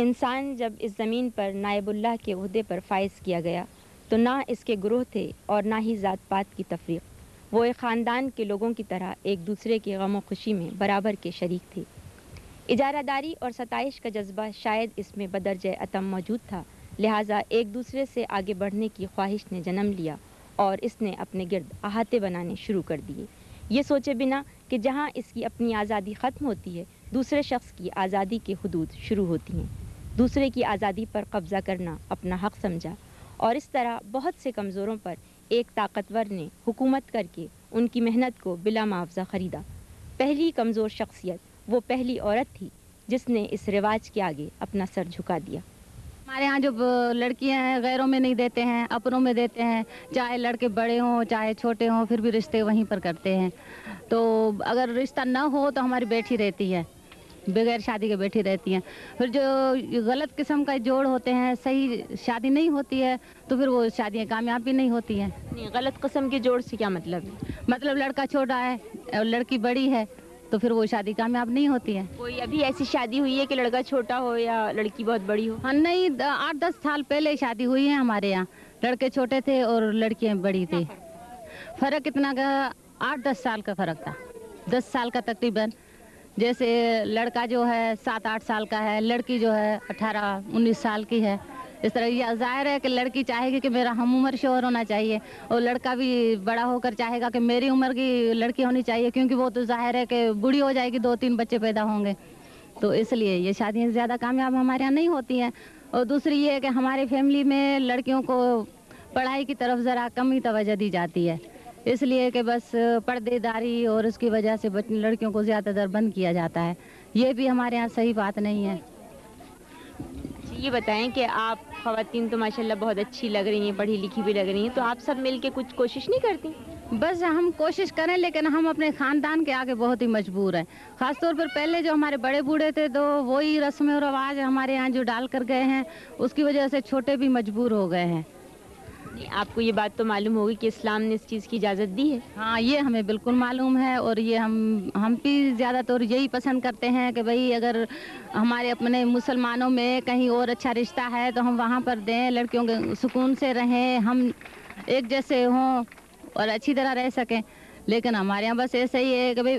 انسان جب اس زمین پر نائب اللہ کے عہدے پر فائز کیا گیا تو نہ اس کے گروہ تھے اور نہ ہی ذات پات کی تفریق، وہ ایک خاندان کے لوگوں کی طرح ایک دوسرے کے غم و خوشی میں برابر کے شریک تھے۔ اجارہ داری اور ستائش کا جذبہ شاید اس میں بدرجہ عتم موجود تھا، لہٰذا ایک دوسرے سے آگے بڑھنے کی خواہش نے جنم لیا اور اس نے اپنے گرد احاطے بنانے شروع کر دیے، یہ سوچے بنا کہ جہاں اس کی اپنی آزادی ختم ہوتی ہے دوسرے شخص کی آزادی کے حدود شروع ہوتی ہیں۔ دوسرے کی آزادی پر قبضہ کرنا اپنا حق سمجھا اور اس طرح بہت سے کمزوروں پر ایک طاقتور نے حکومت کر کے ان کی محنت کو بلا معاوضہ خریدا۔ پہلی کمزور شخصیت وہ پہلی عورت تھی جس نے اس رواج کے آگے اپنا سر جھکا دیا۔ ہمارے ہاں جو لڑکیاں ہیں غیروں میں نہیں دیتے ہیں، اپنوں میں دیتے ہیں، چاہے لڑکے بڑے ہوں چاہے چھوٹے ہوں، پھر بھی رشتے وہیں پر کرتے ہیں۔ تو اگر رشتہ نہ ہو تو ہماری بیٹھی رہتی ہے، بغیر شادی کے بیٹھی رہتی ہیں۔ پھر جو غلط قسم کا جوڑ ہوتے ہیں، صحیح شادی نہیں ہوتی ہے تو پھر وہ شادیاں کامیاب بھی نہیں ہوتی ہیں۔ غلط قسم کے جوڑ سے کیا مطلب ہے؟ مطلب لڑکا چھوٹا ہے اور لڑکی بڑی ہے تو پھر وہ شادی کامیاب نہیں ہوتی ہے۔ کوئی ابھی ایسی شادی ہوئی ہے کہ لڑکا چھوٹا ہو یا لڑکی بہت بڑی ہو؟ ہاں نہیں، 8-10 سال پہلے شادی ہوئی ہے ہمارے یہاں، لڑکے چھوٹے تھے اور لڑکیاں بڑی تھی۔ فرق اتنا کا 8-10 سال کا فرق تھا، 10 سال کا تقریباً۔ جیسے لڑکا جو ہے 7-8 سال کا ہے، لڑکی جو ہے 18-19 سال کی ہے۔ اس طرح یہ ظاہر ہے کہ لڑکی چاہے گی کہ میرا ہم عمر شوہر ہونا چاہیے اور لڑکا بھی بڑا ہو کر چاہے گا کہ میری عمر کی لڑکی ہونی چاہیے، کیونکہ وہ تو ظاہر ہے کہ بوڑھی ہو جائے گی، 2-3 بچے پیدا ہوں گے، تو اس لیے یہ شادیاں زیادہ کامیاب ہمارے یہاں نہیں ہوتی ہیں۔ اور دوسری یہ ہے کہ ہماری فیملی میں لڑکیوں کو پڑھائی کی طرف ذرا کم ہی توجہ دی جاتی ہے، اس لیے کہ بس پردے داری اور اس کی وجہ سے لڑکیوں کو زیادہ تر بند کیا جاتا ہے، یہ بھی ہمارے یہاں صحیح بات نہیں ہے۔ یہ بتائیں کہ آپ خواتین تو ماشاءاللہ بہت اچھی لگ رہی ہیں، پڑھی لکھی بھی لگ رہی ہیں، تو آپ سب مل کے کچھ کوشش نہیں کرتی؟ بس ہم کوشش کریں لیکن ہم اپنے خاندان کے آگے بہت ہی مجبور ہیں، خاص طور پر پہلے جو ہمارے بڑے بوڑھے تھے تو وہی رسم و رواج ہمارے یہاں جو ڈال کر گئے ہیں، اس کی وجہ سے چھوٹے بھی مجبور ہو گئے ہیں۔ آپ کو یہ بات تو معلوم ہوگی کہ اسلام نے اس چیز کی اجازت دی ہے؟ ہاں یہ ہمیں بالکل معلوم ہے، اور یہ ہم بھی زیادہ طور یہی پسند کرتے ہیں کہ بھئی اگر ہمارے اپنے مسلمانوں میں کہیں اور اچھا رشتہ ہے تو ہم وہاں پر دیں، لڑکیوں کے سکون سے رہیں، ہم ایک جیسے ہوں اور اچھی طرح رہ سکیں۔ لیکن ہمارے یہاں بس ایسا ہی ہے کہ بھئی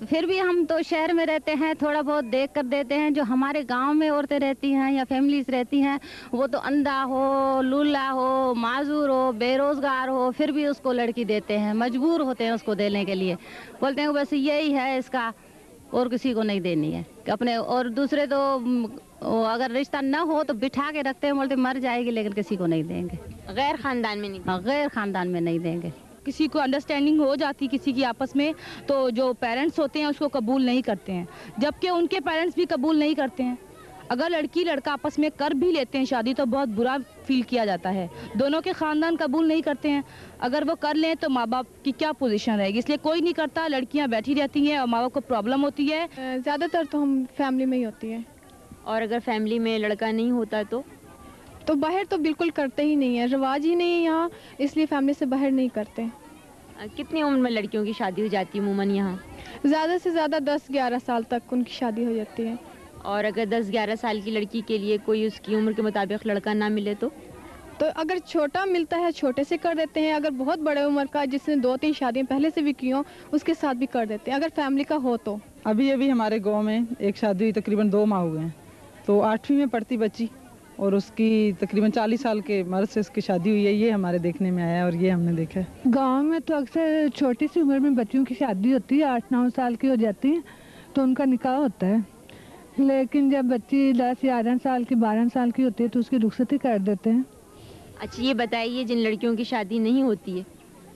پھر بھی ہم تو شہر میں رہتے ہیں، تھوڑا بہت دیکھ کر دیتے ہیں، جو ہمارے گاؤں میں عورتیں رہتی ہیں یا فیملیز رہتی ہیں وہ تو اندھا ہو، لولا ہو، معذور ہو، بے روزگار ہو، پھر بھی اس کو لڑکی دیتے ہیں، مجبور ہوتے ہیں اس کو دینے کے لیے، بولتے ہیں بس یہی ہے اس کا اور کسی کو نہیں دینی ہے اپنے۔ اور دوسرے تو اگر رشتہ نہ ہو تو بٹھا کے رکھتے ہیں، بولتے مر جائے گی لیکن کسی کو نہیں دیں گے، غیر خاندان میں نہیں؟ غیر خاندان میں نہیں دیں گے۔ کسی کو انڈرسٹینڈنگ ہو جاتی کسی کی آپس میں تو جو پیرنٹس ہوتے ہیں اس کو قبول نہیں کرتے ہیں، جبکہ ان کے پیرنٹس بھی قبول نہیں کرتے ہیں۔ اگر لڑکی لڑکا آپس میں کر بھی لیتے ہیں شادی تو بہت برا فیل کیا جاتا ہے، دونوں کے خاندان قبول نہیں کرتے ہیں۔ اگر وہ کر لیں تو ماں باپ کی کیا پوزیشن رہے گی، اس لیے کوئی نہیں کرتا، لڑکیاں بیٹھی رہتی ہیں اور ماں باپ کو پرابلم ہوتی ہے۔ زیادہ تر تو ہم فیملی میں ہی ہوتی ہے، اور اگر فیملی میں لڑکا نہیں ہوتا تو باہر تو بالکل کرتے ہی نہیں ہے، رواج ہی نہیں ہے یہاں، اس لیے فیملی سے باہر نہیں کرتے۔ کتنی عمر میں لڑکیوں کی شادی ہو جاتی ہے عموماً یہاں؟ زیادہ سے زیادہ 10-11 سال تک ان کی شادی ہو جاتی ہے۔ اور اگر 10-11 سال کی لڑکی کے لیے کوئی اس کی عمر کے مطابق لڑکا نہ ملے تو اگر چھوٹا ملتا ہے چھوٹے سے کر دیتے ہیں، اگر بہت بڑے عمر کا جس نے 2-3 شادیاں پہلے سے بھی کی ہوں اس کے ساتھ بھی کر دیتے ہیں، اگر فیملی کا ہو تو۔ ابھی ہمارے گاؤں میں ایک شادی ہوئی، تقریباً 2 ماہ ہوئے ہیں، تو 8ویں میں پڑھتی بچی اور اس کی تقریباً 40 سال کے مرد سے اس کی شادی ہوئی ہے، یہ ہمارے دیکھنے میں آیا ہے اور یہ ہم نے دیکھا ہے۔ گاؤں میں تو اکثر چھوٹی سی عمر میں بچیوں کی شادی ہوتی ہے، 8-9 سال کی ہو جاتی ہے تو ان کا نکاح ہوتا ہے، لیکن جب بچی 10-11 سال کی 12 سال کی ہوتی ہے تو اس کی رخصتی کر دیتے ہیں۔ اچھا یہ بتائیے جن لڑکیوں کی شادی نہیں ہوتی ہے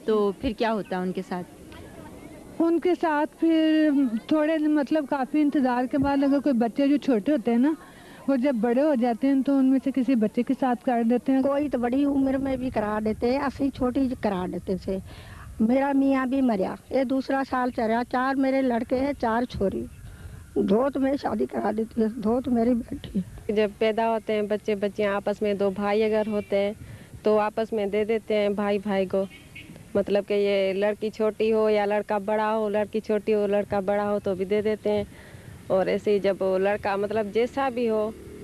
تو پھر کیا ہوتا ہے ان کے ساتھ؟ ان کے ساتھ پھر تھوڑے مطلب کافی انتظار کے بعد اگر کوئی بچے جو چھوٹے ہوتے ہیں نا وہ جب بڑے ہو جاتے ہیں تو ان میں سے کسی بچے کے ساتھ کر دیتے ہیں۔ کوئی تو بڑی عمر میں بھی کرا دیتے ہیں، اسی چھوٹی کرا دیتے تھے۔ میرا میاں بھی مریا، یہ دوسرا سال چلا، 4 میرے لڑکے ہیں 4 چھوری، 2 تو میں شادی کرا دیتی ہے، 2 تو میری بیٹی ہے۔ جب پیدا ہوتے ہیں بچے بچیاں آپس میں 2 بھائی اگر ہوتے ہیں تو آپس میں دے دیتے ہیں بھائی کو، مطلب کہ یہ لڑکی چھوٹی ہو یا لڑکا بڑا ہو، لڑکی چھوٹی ہو لڑکا بڑا ہو تو بھی دے دیتے ہیں۔ اور ایسے ہی جب لڑکا مطلب جیسا بھی ہو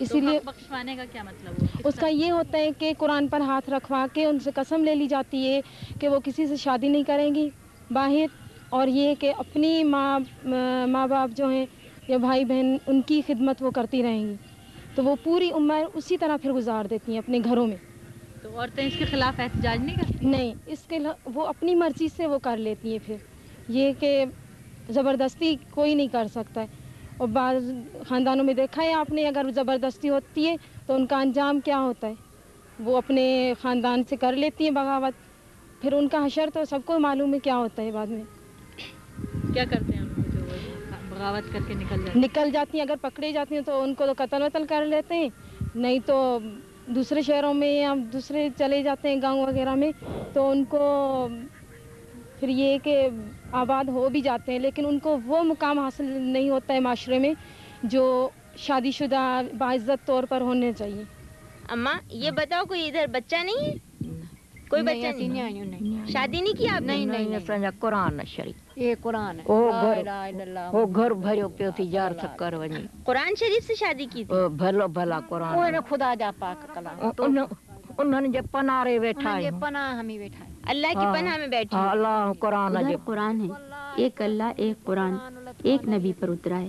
اسی لیے بخشوانے کا کیا مطلب ہے؟ اس کا یہ ہوتا ہے کہ قرآن پر ہاتھ رکھوا کے ان سے قسم لے لی جاتی ہے کہ وہ کسی سے شادی نہیں کریں گی باہر، اور یہ کہ اپنی ماں باپ جو ہیں یا بھائی بہن ان کی خدمت وہ کرتی رہیں گی، تو وہ پوری عمر اسی طرح پھر گزار دیتی ہیں اپنے گھروں میں۔ تو عورتیں اس کے خلاف احتجاج نہیں کرتی؟ نہیں، اس کے وہ اپنی مرضی سے وہ کر لیتی ہیں، پھر یہ کہ زبردستی کوئی نہیں کر سکتا ہے۔ اور بعض خاندانوں میں دیکھا ہے آپ نے، اگر زبردستی ہوتی ہے تو ان کا انجام کیا ہوتا ہے، وہ اپنے خاندان سے کر لیتی ہیں بغاوت، پھر ان کا حشر تو سب کو معلوم ہے کیا ہوتا ہے بعد میں۔ کیا کرتے ہیں ان کو جو بغاوت کر کے نکل جاتی ہیں؟ اگر پکڑے جاتی ہیں تو ان کو تو قتل وتل کر لیتے ہیں، نہیں تو دوسرے شہروں میں یا دوسرے چلے جاتے ہیں گاؤں وغیرہ میں، تو ان کو پھر یہ کہ آباد ہو بھی جاتے ہیں، لیکن ان کو وہ مقام حاصل نہیں ہوتا ہے معاشرے میں جو شادی شدہ باعزت طور پر ہونے چاہیے۔ اماں یہ بتاؤ کوئی ادھر بچہ نہیں ہے؟ کوئی بچہ نہیں؟ شادی نہیں کی آپ نے؟ نہیں، قرآن شریف یہ قرآن وہ گھر بھرو پیو تھی جار سکر ونی قرآن شریف سے شادی کی تھی؟ بھلو بھلا قرآن وہ خدا جا پاک کلام انہوں نے جب پناہ رے بیٹھا ہے، پناہ ہمیں بیٹھا ہے، اللہ کی پناہ میں بیٹھے۔ اللہ قرآن ادھر قرآن ہے، ایک اللہ ایک قرآن ایک نبی پر اترا ہے۔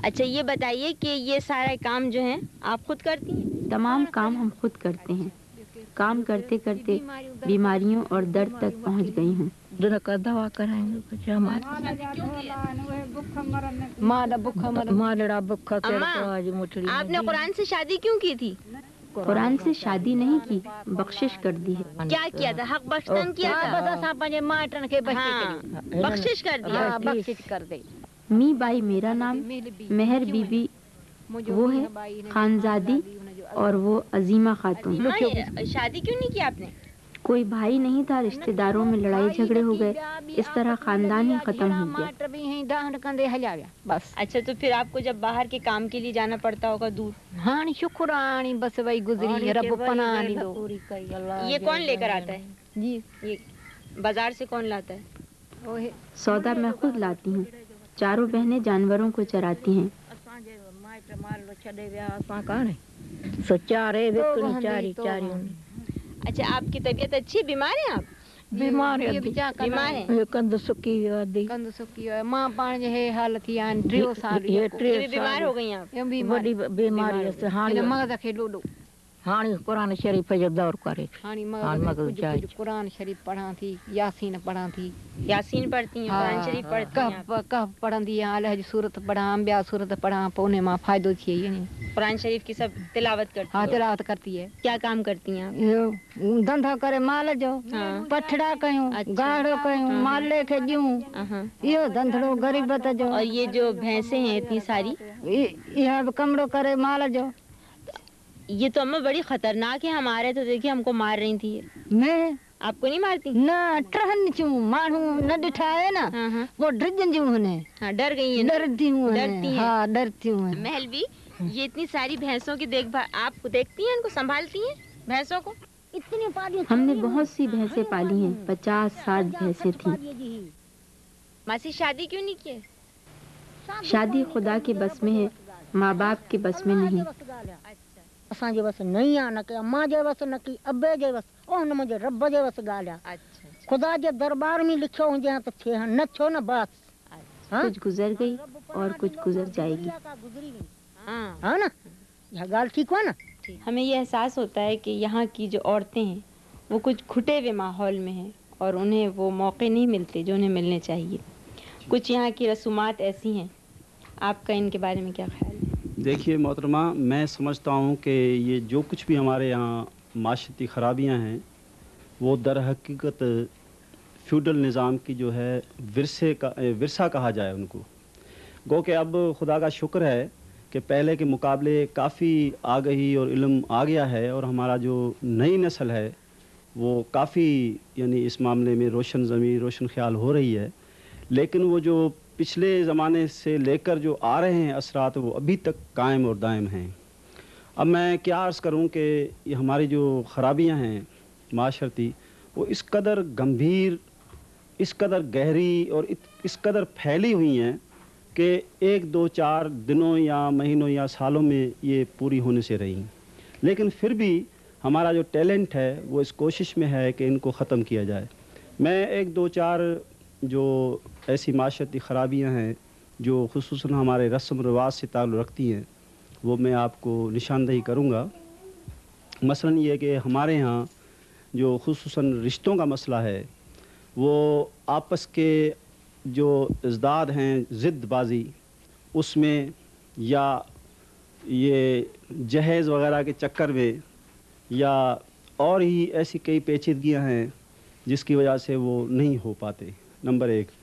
اچھا یہ بتائیے کہ یہ سارے کام جو ہیں آپ خود کرتی ہیں؟ تمام کام ہم خود کرتے ہیں، کام کرتے کرتے بیماریوں اور درد تک پہنچ گئی ہوں۔ کا دوا کرائیں گے آپ نے قرآن سے شادی کیوں کی تھی؟ قرآن سے شادی نہیں کی، بخشش کر دی ہے۔ کیا کیا تھا؟ حق بخشتن کیا تھا، بخشش کر دیا، بخشش کر دی۔ می بائی میرا نام، مہر بی بی وہ ہے خانزادی، اور وہ عظیمہ خاتون۔ شادی کیوں نہیں کی آپ نے؟ کوئی بھائی نہیں تھا، رشتہ داروں میں لڑائی جھگڑے ہو گئے، اس طرح خاندان ہی ختم ہو گیا۔ بس اچھا تو پھر آپ کو جب باہر کے کام کے لیے جانا پڑتا ہوگا دور؟ ہاں شکرانی بس وہی گزری، رب پناہ دو۔ یہ کون لے کر آتا ہے جی؟ یہ بازار سے کون لاتا ہے؟ سودا میں خود لاتی ہوں، چاروں بہنیں جانوروں کو چراتی ہیں۔ اچھا آپ کی طبیعت اچھی؟ بیمار ہیں آپ؟ بیمار ہیں، کند سکی ماں پان ہے حالت بیمار ہو گئی آپ؟ بڑی بیماری سے ہاں قرآن شریف جو دور کرے، قرآن شریف پڑھا تھی، یاسین پڑھا تھی، یاسین پڑھتی ہیں، قرآن شریف پڑھتی ہیں، کہف پڑھندی ہیں، الہ صورت پڑھا، انبیاء صورت پڑھا، پونے ماں فائدو تھی یعنی قرآن شریف کی سب تلاوت کرتی ہیں؟ ہاں تلاوت کرتی ہے۔ کیا کام کرتی ہیں آپ؟ دھندا کرے مال جو پٹھڑا کیوں، گاڑو کیوں، مال لے کے جوں، یہ دھندڑو غریبت جو۔ اور یہ جو بھینسیں ہیں اتنی ساری، یہ کمڑو کرے مال جو۔ یہ تو اماں بڑی خطرناک ہے، ہمارے تو دیکھیے ہم کو مار رہی تھی۔ میں آپ کو نہیں مارتی؟ نہ ٹرہن چوں مانو نہ ڈٹھا ہے نا، وہ ڈرجن جو نے، ہاں ڈر گئی ہیں، ڈرتی ہوں، ہاں ڈرتی ہوں۔ محل بھی یہ اتنی ساری بھینسوں کی دیکھ بھال آپ دیکھتی ہیں، ان کو سنبھالتی ہیں بھینسوں کو؟ ہم نے بہت سی بھینسیں پالی ہیں، 50-60 بھینسیں تھیں۔ ماسی شادی کیوں نہیں کی؟ شادی خدا کے بس میں ہے، ماں باپ کے بس میں نہیں۔ اساں جے بس نہیں آنا کہ اماں جے بس نہ کی ابے جے بس اون مجھے رب جے بس گالیا۔ خدا جے دربار میں لکھو ہوں تو تھے نہ چھو نہ بس۔ کچھ گزر گئی اور کچھ گزر جائے گی، ہاں نا، یہ گال ٹھیک ہوا نا۔ ہمیں یہ احساس ہوتا ہے کہ یہاں کی جو عورتیں ہیں وہ کچھ کھٹے ہوئے ماحول میں ہیں اور انہیں وہ موقع نہیں ملتے جو انہیں ملنے چاہیے۔ کچھ یہاں کی رسومات ایسی ہیں، آپ کا ان کے بارے میں کیا خیال ہے؟ دیکھیے محترمہ، میں سمجھتا ہوں کہ یہ جو کچھ بھی ہمارے یہاں معاشرتی خرابیاں ہیں وہ در حقیقت فیوڈل نظام کی جو ہے ورثہ کہا جائے ان کو۔ گو کہ اب خدا کا شکر ہے کہ پہلے کے مقابلے کافی آگہی اور علم آ گیا ہے، اور ہمارا جو نئی نسل ہے وہ کافی یعنی اس معاملے میں روشن ضمیر روشن خیال ہو رہی ہے، لیکن وہ جو پچھلے زمانے سے لے کر جو آ رہے ہیں اثرات وہ ابھی تک قائم اور دائم ہیں۔ اب میں کیا عرض کروں کہ یہ ہماری جو خرابیاں ہیں معاشرتی وہ اس قدر گمبھیر، اس قدر گہری اور اس قدر پھیلی ہوئی ہیں کہ 1-2-4 دنوں یا مہینوں یا سالوں میں یہ پوری ہونے سے رہیں، لیکن پھر بھی ہمارا جو ٹیلنٹ ہے وہ اس کوشش میں ہے کہ ان کو ختم کیا جائے۔ میں 1-2-4 جو ایسی معاشرتی خرابیاں ہیں جو خصوصاً ہمارے رسم و رواج سے تعلق رکھتی ہیں وہ میں آپ کو نشاندہی کروں گا۔ مثلاً یہ کہ ہمارے ہاں جو خصوصاً رشتوں کا مسئلہ ہے وہ آپس کے جو ازداد ہیں ضد بازی، اس میں یا یہ جہیز وغیرہ کے چکر میں یا اور ہی ایسی کئی پیچیدگیاں ہیں جس کی وجہ سے وہ نہیں ہو پاتے، نمبر 1۔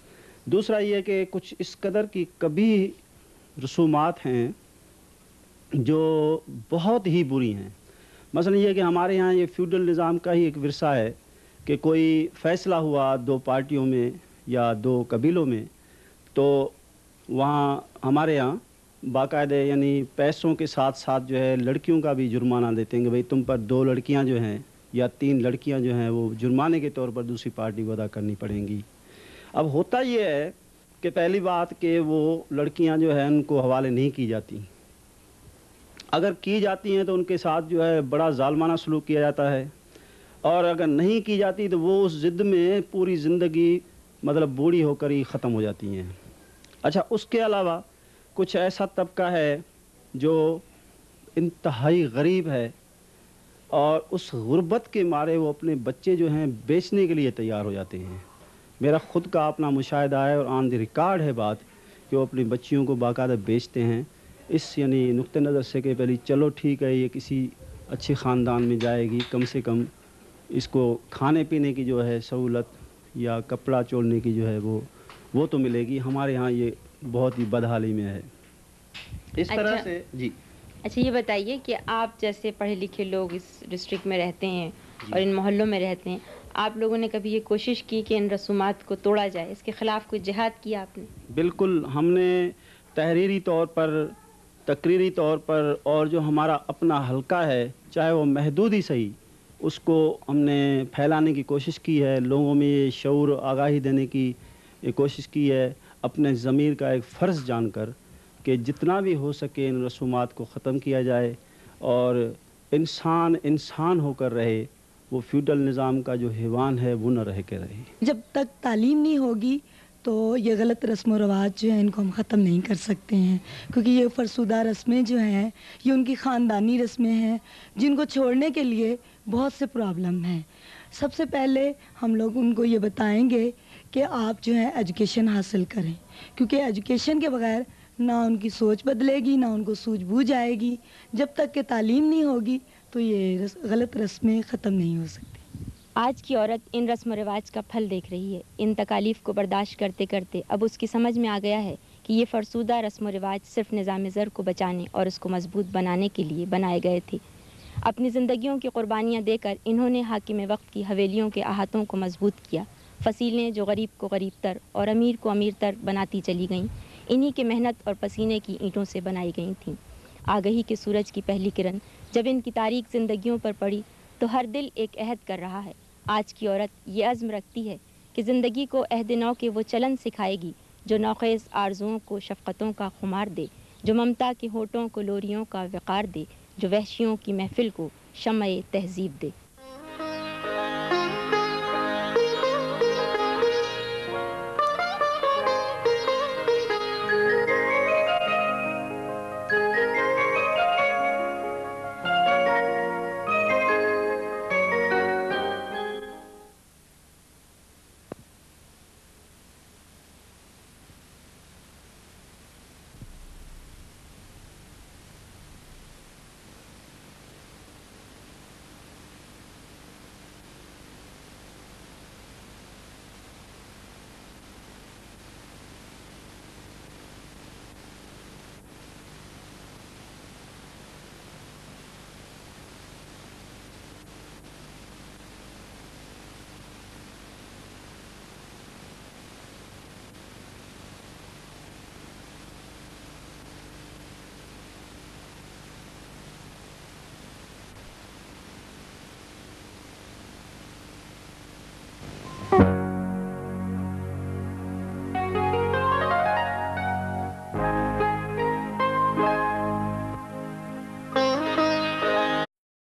دوسرا یہ کہ کچھ اس قدر کی کبھی رسومات ہیں جو بہت ہی بری ہیں۔ مثلا یہ کہ ہمارے ہاں یہ فیوڈل نظام کا ہی ایک ورثہ ہے کہ کوئی فیصلہ ہوا 2 پارٹیوں میں یا 2 قبیلوں میں، تو وہاں ہمارے ہاں باقاعدہ یعنی پیسوں کے ساتھ ساتھ جو ہے لڑکیوں کا بھی جرمانہ دیتے ہیں کہ بھئی تم پر 2 لڑکیاں جو ہیں یا 3 لڑکیاں جو ہیں وہ جرمانے کے طور پر دوسری پارٹی کو ادا کرنی پڑیں گی۔ اب ہوتا یہ ہے کہ پہلی بات کہ وہ لڑکیاں جو ہیں ان کو حوالے نہیں کی جاتی، اگر کی جاتی ہیں تو ان کے ساتھ جو ہے بڑا ظالمانہ سلوک کیا جاتا ہے، اور اگر نہیں کی جاتی تو وہ اس ضد میں پوری زندگی مطلب بوڑھی ہو کر ہی ختم ہو جاتی ہیں۔ اچھا، اس کے علاوہ کچھ ایسا طبقہ ہے جو انتہائی غریب ہے اور اس غربت کے مارے وہ اپنے بچے جو ہیں بیچنے کے لیے تیار ہو جاتے ہیں۔ میرا خود کا اپنا مشاہدہ ہے اور آن دی ریکارڈ ہے بات کہ وہ اپنی بچیوں کو باقاعدہ بیچتے ہیں، اس یعنی نقطہ نظر سے کہ پہلے چلو ٹھیک ہے یہ کسی اچھے خاندان میں جائے گی، کم سے کم اس کو کھانے پینے کی جو ہے سہولت یا کپڑا چوڑنے کی جو ہے وہ تو ملے گی۔ ہمارے ہاں یہ بہت ہی بدحالی میں ہے اس طرح سے۔ جی اچھا، یہ بتائیے کہ آپ جیسے پڑھے لکھے لوگ اس ڈسٹرکٹ میں رہتے ہیں اور ان محلوں میں رہتے ہیں، آپ لوگوں نے کبھی یہ کوشش کی کہ ان رسومات کو توڑا جائے، اس کے خلاف کوئی جہاد کیا آپ نے؟ بالکل، ہم نے تحریری طور پر، تقریری طور پر، اور جو ہمارا اپنا حلقہ ہے چاہے وہ محدود ہی صحیح، اس کو ہم نے پھیلانے کی کوشش کی ہے، لوگوں میں یہ شعور آگاہی دینے کی کوشش کی ہے، اپنے ضمیر کا ایک فرض جان کر کہ جتنا بھی ہو سکے ان رسومات کو ختم کیا جائے اور انسان انسان ہو کر رہے، وہ فیوڈل نظام کا جو حیوان ہے وہ نہ رہ کے رہے۔ جب تک تعلیم نہیں ہوگی تو یہ غلط رسم و رواج جو ہیں ان کو ہم ختم نہیں کر سکتے ہیں، کیونکہ یہ فرسودہ رسمیں جو ہیں یہ ان کی خاندانی رسمیں ہیں جن کو چھوڑنے کے لیے بہت سے پرابلم ہیں۔ سب سے پہلے ہم لوگ ان کو یہ بتائیں گے کہ آپ جو ہے ایجوکیشن حاصل کریں، کیونکہ ایجوکیشن کے بغیر نہ ان کی سوچ بدلے گی، نہ ان کو سوجھ بوجھ آئے گی۔ جب تک کہ تعلیم نہیں ہوگی تو یہ غلط رسمیں ختم نہیں ہو سکتی۔ آج کی عورت ان رسم و رواج کا پھل دیکھ رہی ہے، ان تکالیف کو برداشت کرتے کرتے اب اس کی سمجھ میں آ گیا ہے کہ یہ فرسودہ رسم و رواج صرف نظام زر کو بچانے اور اس کو مضبوط بنانے کے لیے بنائے گئے تھے۔ اپنی زندگیوں کی قربانیاں دے کر انہوں نے حاکم وقت کی حویلیوں کے احاطوں کو مضبوط کیا، فصیلیں جو غریب کو غریب تر اور امیر کو امیر تر بناتی چلی گئیں انہی کے محنت اور پسینے کی اینٹوں سے بنائی گئی تھیں۔ آگہی کے سورج کی پہلی کرن جب ان کی تاریک زندگیوں پر پڑی تو ہر دل ایک عہد کر رہا ہے۔ آج کی عورت یہ عزم رکھتی ہے کہ زندگی کو عہد نو کے وہ چلن سکھائے گی جو نوخیز آرزوؤں کو شفقتوں کا خمار دے، جو ممتا کے ہونٹوں کو لوریوں کا وقار دے، جو وحشیوں کی محفل کو شمع تہذیب دے۔